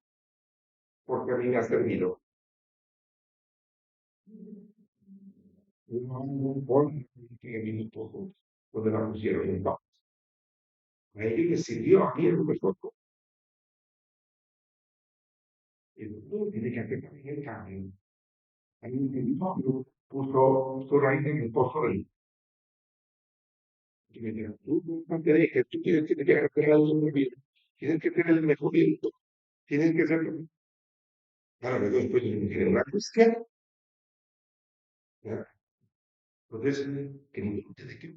Speaker 1: porque a mí me ha servido. Un poco, donde la pusieron en paz. A ellos les sirvió, a mí es muy poco. Entonces, tiene que hacer también el cambio. Hay un individuo puso su raíz en el pozo del y me dijo, tú no te dejes, tú tienes que tener el viento, tienes que tener el mejor viento, tienes que ser. Claro, luego después de una cuestión, ¿ya? Entonces, que no te dejes.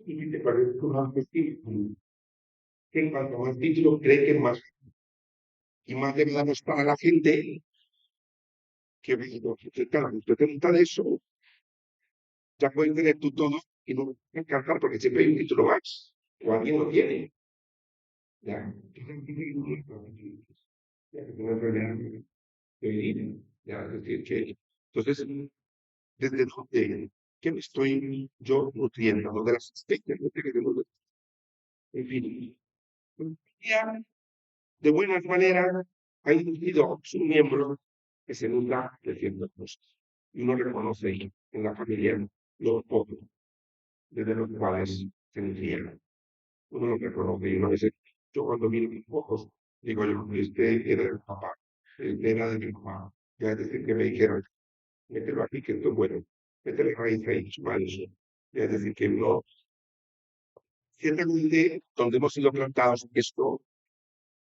Speaker 1: Y te parece que más título, que en cuanto más título cree que más, y más de verdad para la gente que claro, usted trata de eso, ya puedes tener tú todo y no encantar porque siempre hay un título más, o alguien lo tiene. Ya, ya que una enfermedad de vivir, ya, es decir, que, entonces, desde donde, que me estoy yo nutriendo, ¿no? De las especies, en fin, ya, de buenas maneras, ha inducido a sus miembros que se nutra de ciertas cosas. Y uno reconoce en la familia los pocos desde los cuales se nutrían. Uno lo reconoce y uno dice, yo cuando miro mis ojos, digo yo, este era de mi papá, este era de mi mamá. Ya es decir, que me dijeron, mételo aquí, que esto es bueno, métele raíz ahí, es malo. Ya es decir, que no, ciertamente, donde hemos sido plantados, esto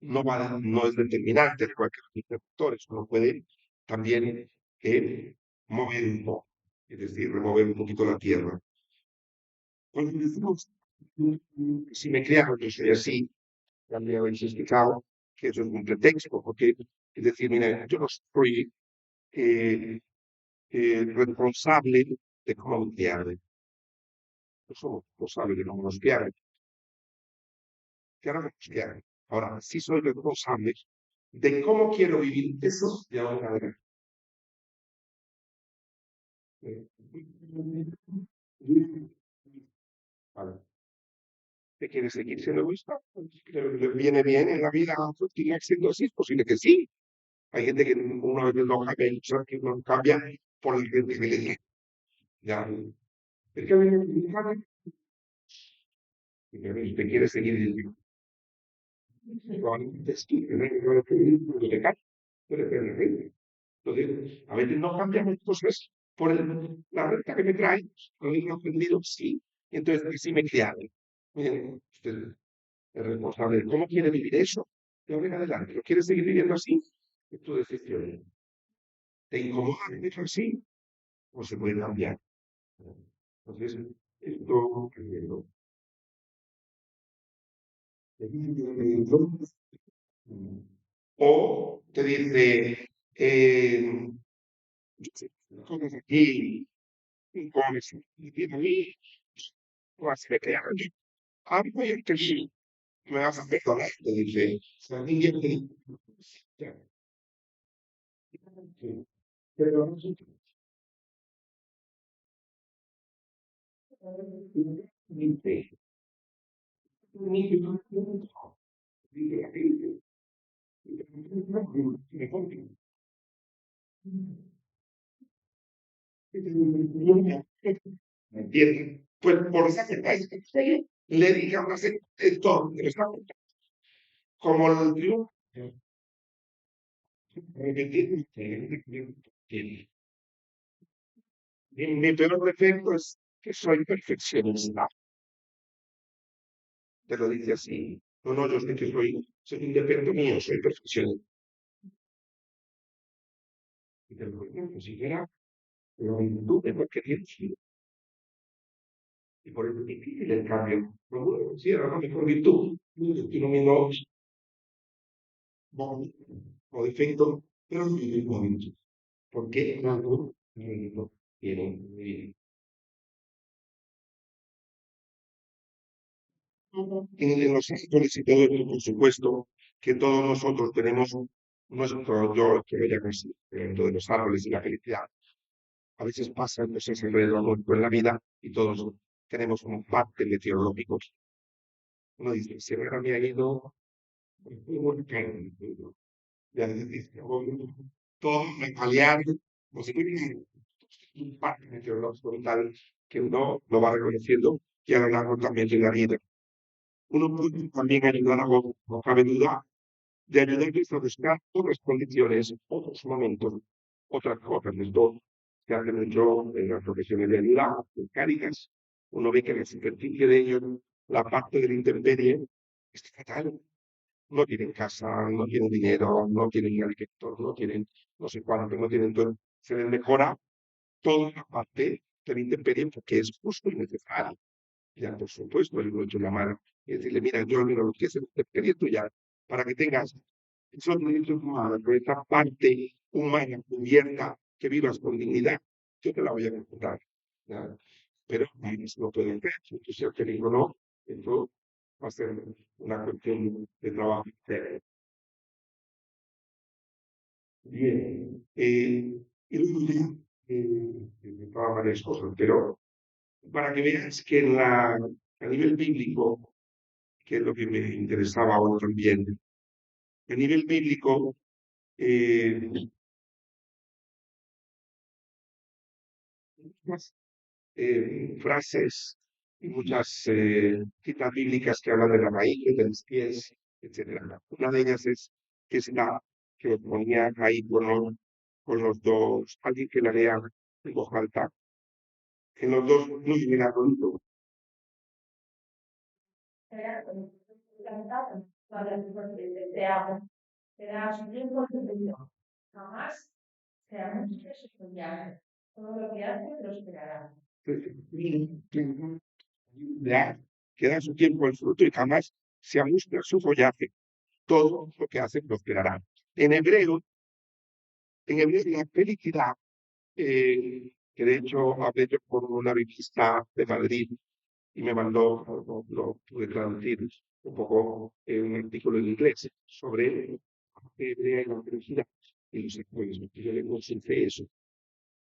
Speaker 1: no es determinante de cualquier tipo de factores, uno puede también mover un poco, es decir, remover un poquito la tierra. Cuando decimos, si me criaron, yo soy así, ya me habéis explicado que eso es un pretexto, porque es decir, mira, yo no soy responsable de cómo me criaron, no somos responsables de cómo nos criaron, que ahora me criaron. Ahora, sí soy responsable de cómo quiero vivir eso de ahora en adelante. Vale. ¿Te quieres seguir siendo egoísta? ¿Le viene bien en la vida continuar siendo así? Es posible que sí. Hay gente que una vez no cambia, y otra que no cambia por el que le diga. Ya. Es que a mí me cambia. Y usted quiere seguir viviendo. Probablemente sí, pero no le cae, no le cae la gente. Entonces, a veces no cambiamos cosas por la renta que me trae, con el aprendido, sí. Entonces, sí me criaron. Miren, usted es responsable de cómo quiere vivir eso, de ahora en adelante. ¿Lo quieres seguir viviendo así? Es tu decisión. ¿Te incomoda vivir así? O se puede cambiar. Entonces, esto, o te dice, comes aquí, comes aquí, a mí, vas a crear aquí. Ah, voy a sí, me vas a perdonar, te dice. Ya, pero Dice, ¿me entienden? Pues por esa que le dije a una todo, como el triunfo, mi peor defecto es que soy perfeccionista. Te lo dice así. No, no, yo sé que soy un defecto mío, soy perfeccionista. Y te lo digo, pues si era, pero tú es lo que tienes. Y por eso es difícil el cambio. No puedo decir, era la mejor virtud. Yo no me no, o defecto, pero no es mismo virtud. ¿Por qué? No, tienen. En los árboles y todo esto, por supuesto, que todos nosotros tenemos nuestro yo, que lo llaman así, dentro de los árboles y la felicidad. A veces pasan cosas alrededor nuestro en la vida y todos tenemos un parte meteorológico. Uno dice, se me ha ido, ya dice, todo me paliar, no sé qué, un parte meteorológico tal que uno lo va reconociendo y a lo largo también de la vida. Uno puede también ayudar a otros, no cabe duda, de ayudarles a buscar otras condiciones, otros momentos, otras cosas. Esto se hace mucho en las profesiones de ayuda, en Cáritas. Uno ve que la superficie de ellos, la parte de la intemperie, está fatal. No tienen casa, no tienen dinero, no tienen arquitectos, no tienen no sé cuánto, no tienen todo. Se les mejora toda la parte de la intemperie porque es justo y necesario. Ya, por supuesto, le doy la mano y decirle, mira, yo miro lo que es el intemperie tuya para que tengas esos derechos humanos, pero esta parte humana cubierta, que vivas con dignidad, yo te la voy a contar. ¿Ya? Pero no pueden hacer. Entonces, si el peligro no, esto va a ser una cuestión de trabajo. Bien. Y luego ya, para varias cosas, pero para que veas que a nivel bíblico, que es lo que me interesaba ahora también, a nivel bíblico, eh, frases y muchas citas bíblicas que hablan de la raíz, de los pies, etcétera. Una de ellas es esta que ponía ahí con los dos, alguien que la lea en voz alta, en los dos no llega pronto. Jamás todo lo que hace prosperará. Que da su tiempo el fruto y jamás se amusca su follaje. Todo lo que hace prosperará. En hebreo, la felicidad, que de hecho hablé yo con una revista de Madrid y me mandó, lo pude traducir un poco un artículo en inglés sobre la felicidad y los acuerdos. Yo le consulté eso.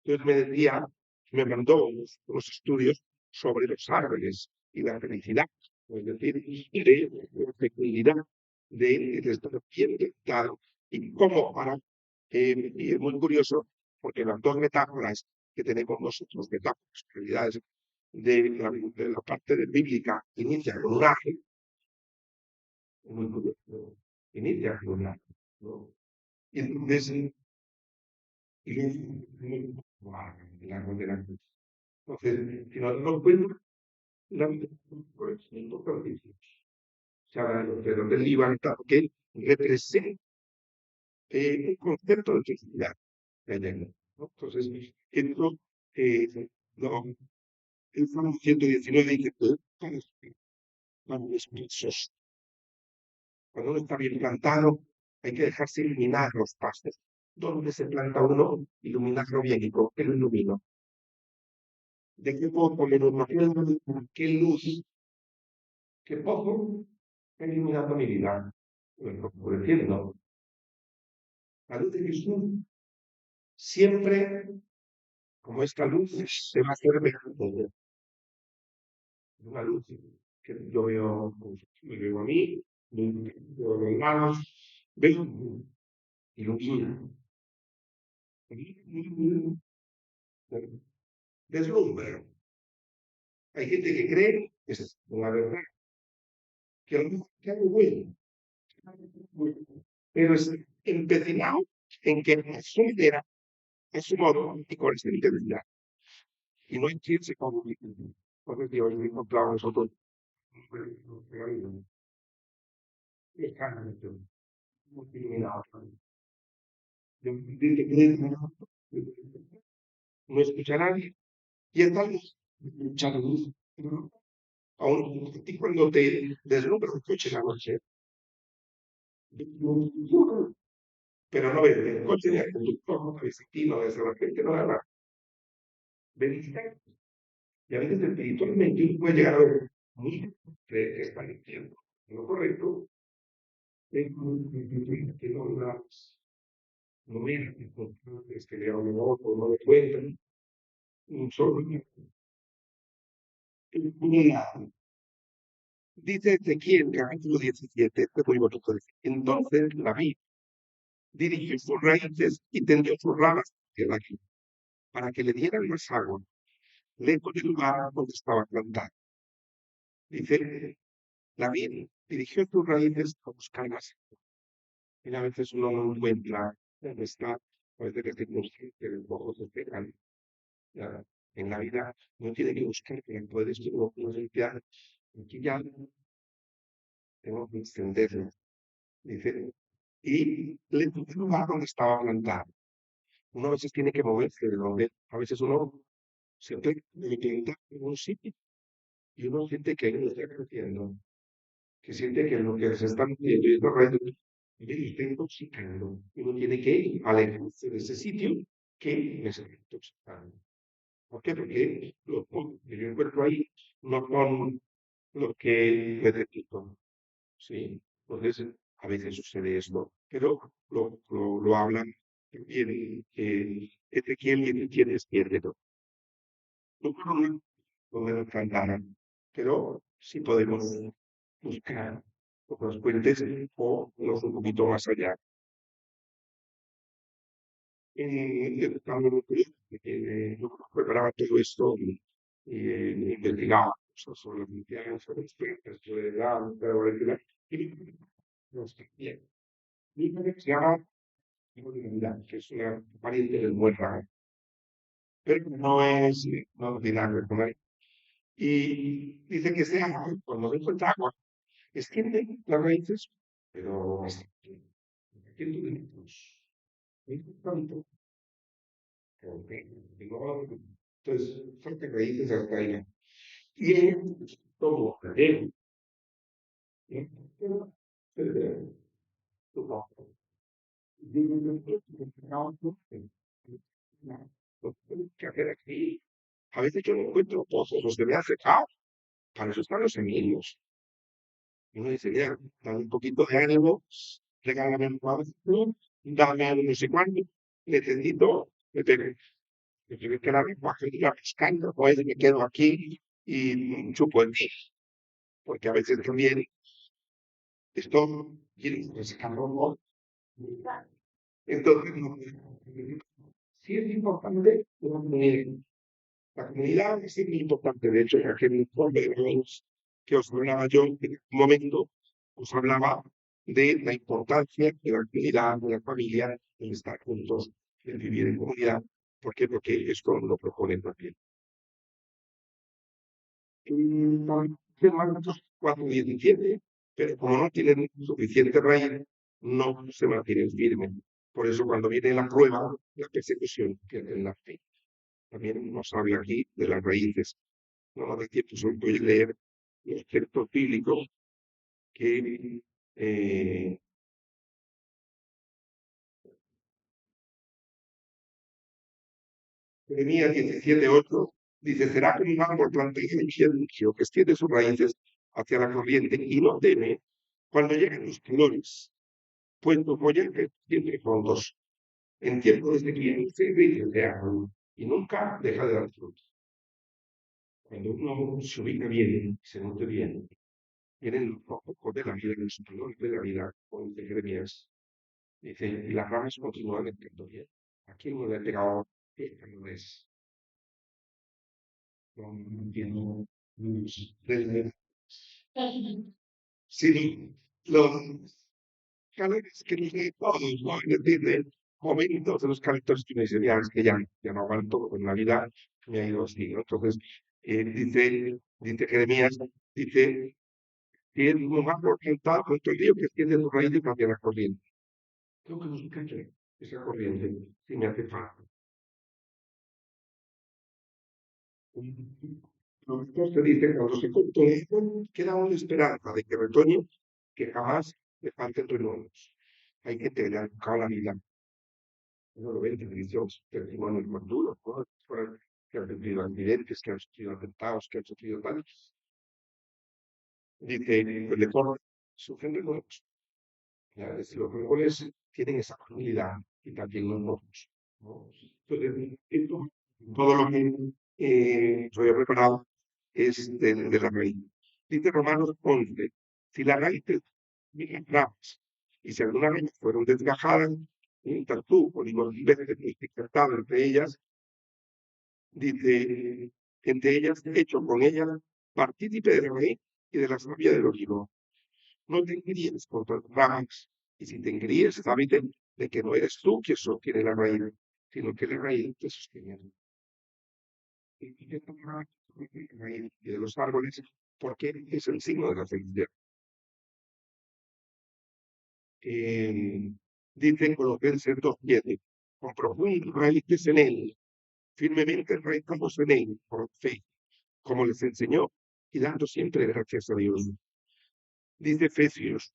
Speaker 1: Entonces me decía, me mandó unos estudios sobre los árboles y la felicidad, es decir, de la fecundidad del estado bien plantado y cómo para, y es muy curioso, porque las dos metáforas que tenemos nosotros, metáforas, realidades de la parte de bíblica, inicia con un ángel, muy curioso, inicia con un ángel, ¿no? Y entonces, y luego, el árbol del ángel. Entonces, si nos damos cuenta, la vida es importantísima. Se habla del libertad, que representa un concepto de felicidad. ¿No? Entonces, esto, no, el Salmo 119 dice que los pisos, cuando uno está bien plantado, hay que dejarse iluminar los pastos. ¿Dónde se planta uno? Iluminarlo bien. ¿Y con qué lo ilumino? ¿De qué poco me ilumino? ¿Qué luz? ¿Qué poco? Iluminando mi vida. Por decirlo, la luz de Jesús siempre, como esta luz, se va a hacer mejor. una luz que yo veo, pues, me veo a mí, veo a los lados, veo, ilumina, deslumbra. Hay gente que cree, esa es la verdad, que lo mismo que algo bueno, pero es empecinado en que a su manera, a su modo y con esta intensidad. Y no entiende cómo porque Dios me encontraba nosotros muy iluminados. No escucha a nadie y estamos escuchando aún cuando te deslumbra un coche en la noche, pero no ves el coche ni el conductor, no ves aquí, no ves a la gente, no ves nada. Ves y a veces espiritualmente uno puede llegar a ver muy que está diciendo lo correcto, que no las no es importantes que le hablen a otro, no le cuentan, solo una. Dice Ezequiel, capítulo 17, este muy bonito. Entonces la vid dirigió sus raíces y tendió sus ramas hacia la vid, para que le dieran más agua, lejos del lugar donde estaba plantada. Dice, la vid dirigió sus raíces a buscar más agua. Y a veces uno no encuentra dónde está, a veces que se consciente de los ojos se pegan. En la vida uno tiene que buscar que puede uno limpiar. Aquí ya tengo que extenderlo. Dice, y le puse el lugar donde estaba plantado. Uno a veces tiene que moverse de donde, a veces uno siempre le intenta en un sitio y uno siente que ahí no está creciendo, que siente que lo que se está metiendo y corriendo le está intoxicando. Y uno tiene que alejarse de ese sitio que le está intoxicando. ¿Por qué? Porque los que yo encuentro ahí no son los que necesito. ¿Sí? Entonces, a veces sucede esto, pero lo hablan también Ezequiel y Ezequiel es cierto. No podemos cantar, pero sí podemos buscar otros puentes o los un poquito más allá. Yo preparaba todo esto y investigaba cosas sobre los cristianos, sobre los puentes, sobre la y no sé, bien. Mi padre se llama Divinidad, que es una pariente del muerta, pero no tiene nada que ver con él. Y dice que ese agua, cuando no encuentra agua, extiende las raíces, pero hasta cientos de metros. Es tanto, porque digo, entonces, faltan raíces hasta ahí. Y él, todo, él, ¿qué hacer aquí? A veces yo no encuentro pozos, los que me han secado. Para eso están los semillos. Y uno dice, mira, dame un poquito de ánimo, regálame un cuadro, dame no sé cuánto, necesito, me tengo que la bajo y la pescando, o me quedo aquí y chupo el ti, porque a veces también esto quiere sacarlo, ¿no? Entonces, no, sí es importante la comunidad es muy importante. De hecho, en aquel informe de los que os hablaba yo, en un momento os hablaba de la importancia de la comunidad, de la familia, de estar juntos, de vivir en comunidad. ¿Por qué? Porque esto lo propone también. Marcos 4:17, pero como no tienen suficiente raíz, no se mantienen firmes. Por eso cuando viene la prueba, la persecución, pierden la fe. También nos habla aquí de las raíces. No da tiempo, solo voy a leer los textos bíblicos que Jeremías 17:8 dice, será como un árbol plantado en el que extiende sus raíces hacia la corriente y no teme cuando lleguen los calores, pues su follaje siempre frondoso. En tiempo de sequía se brilla de agua y nunca deja de dar frutos. Cuando uno se ubica bien, se nutre bien, vienen los ojos de la vida, los dolores de la vida, como dice Jeremías. Dice, y las ramas continúan entrando bien. Aquí no le ha pegado, esta no es. No entiendo. Sí, los calores que dije todos, ¿no? Es decir, de momentos de los calentores que me dicen, ya, es que ya no aguanto con la vida, me ha ido así, ¿no? Entonces, dice Jeremías, dice, que es un árbol plantado junto al río que extiende su raíz hacia la corriente. Tengo que buscar esa corriente, si me hace falta. Entonces se dice, cuando se cortó esto, queda una esperanza de que retoñe, que jamás le falten renuevos. Hay que tener la vida. Uno lo ve en televisión, testimonios más duros, ¿no? Que han sufrido accidentes, que han sufrido atentados, que han sufrido daños. Dice, pues le corre, sufren renuevos. Ya, los árboles tienen esa habilidad y también nosotros, ¿no? Entonces, todo lo que yo he preparado es de la raíz. Dice Romanos 11, si la raíz de las ramas y si algunas ramas fueron desgajadas, tú, o digo, veces injertado entre ellas, dice, entre ellas, hecho con ella, partícipe de la raíz y de la savia del olivo. No te engríes por tus ramas, y si te engríes, sábete de que no eres tú quien sostiene la raíz, sino que la raíz te sostiene. Y de los árboles, porque es el signo de la felicidad. Dice Colosenses 2:7, con profundas raíces en él, firmemente arraigados en él, por fe, como les enseñó, y dando siempre gracias a Dios. Dice Efesios,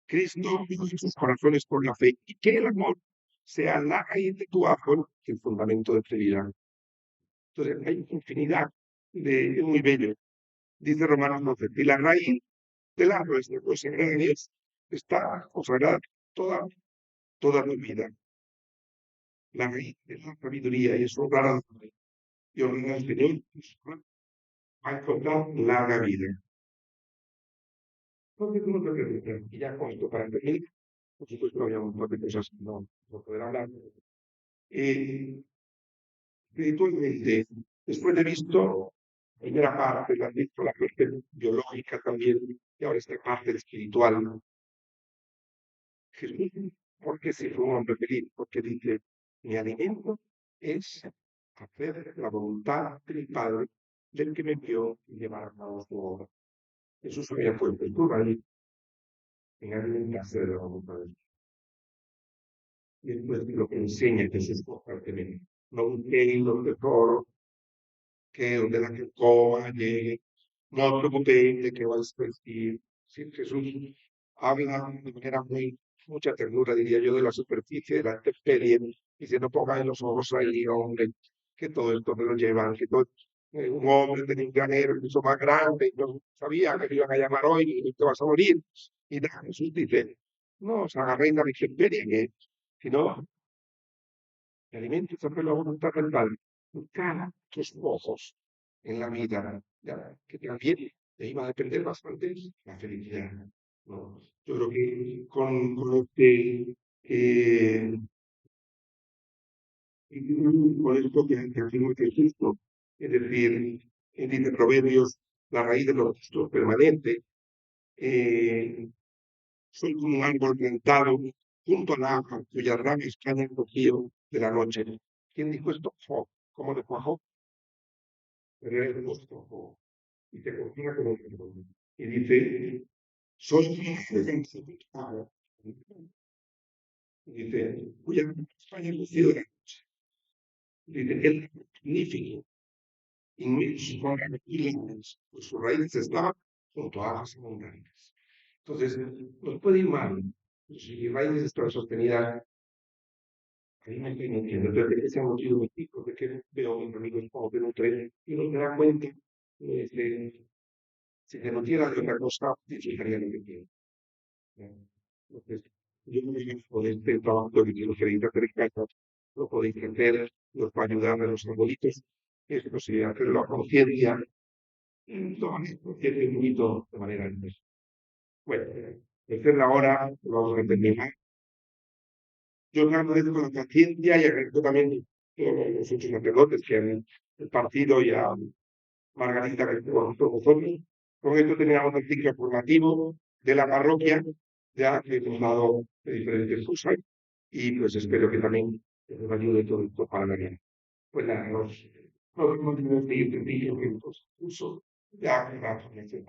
Speaker 1: Cristo vive sus corazones por la fe, y que el amor sea la raíz de tu árbol, el fundamento de tu vida. Entonces hay infinidad de, es muy bello. Dice Romanos 12, y la raíz del árbol es de Dios, está consagrada toda tu vida. La raíz de la sabiduría y es honrar a Dios y honrar al Señor va a encontrar larga vida. Entonces, uno te pregunta, y ya con esto para terminar, por supuesto, había un montón de cosas que no poder hablar. Eh, Espiritualmente, después de visto la primera parte, la visto la parte biológica también, y ahora esta parte espiritual, Jesús, porque se fue un hombre feliz, porque dice, mi alimento es hacer la voluntad del Padre, del que me envió y llevar a cabo su obra. Jesús había puesto el plural en alimentarse de la voluntad de Dios. Y después lo que enseña Jesús constantemente. No busquéis los tesoros que donde la que coma llegue. No os preocupéis de que vais a vestir. Sí, Jesús habla de manera mucha ternura, diría yo, de la superficie, de la intemperie, y no pongan los ojos ahí, hombre, que todo esto me lo llevan, que todo, un hombre tenía un granero incluso más grande, y no sabía que me iban a llamar hoy y te vas a morir. Y nada, Jesús dice, no os agarréis la intemperie, que si no, el alimento siempre la voluntad del Padre. Buscar tus ojos en la vida, ya, que también te iba a depender bastante la felicidad, ¿no? Yo creo que eh, con esto que afirma que es justo, es decir, dice Proverbios, la raíz de los justos permanente, eh, soy como un árbol plantado junto al agua, cuyas ramas caen en el rocío de la noche. ¿Quién dijo esto? Job. ¿Cómo de Job? Pero él justo Job. Y te confía con un y dice, soy agua. Y dice, cuya España es rocío de la noche. Dice, él es magnífico, inmenso, con raíces, pues sus raíces estaban junto a aguas abundantes. Entonces, no puede ir mal. Si mis raíces están sostenidas, ahí me estoy metiendo. Entonces, ese motivo me pico, de que veo a mis amigos como que un tren y no me da cuenta, este, si se nutriera de otra cosa, disfrutaría lo que quiero. Entonces, yo no me digo de este trabajo que quiero hacer en casa, lo podéis hacer, los va a ayudar a los arbolitos, esto sí, hacerlo a conciencia, toma conciencia un poquito de manera inversa. Bueno, esta es la hora, vamos a terminar. Yo os agradezco la paciencia y agradezco también todos los otros sacerdotes que han partido y a Margarita que estuvo con vosotros. Con esto terminamos el ciclo formativo de la parroquia, ya que hemos dado de diferentes cosas, y pues espero que también nos ayude todo esto para mañana. Pues nada, nos vemos en el siguiente vídeo que nos puso ya con la formación.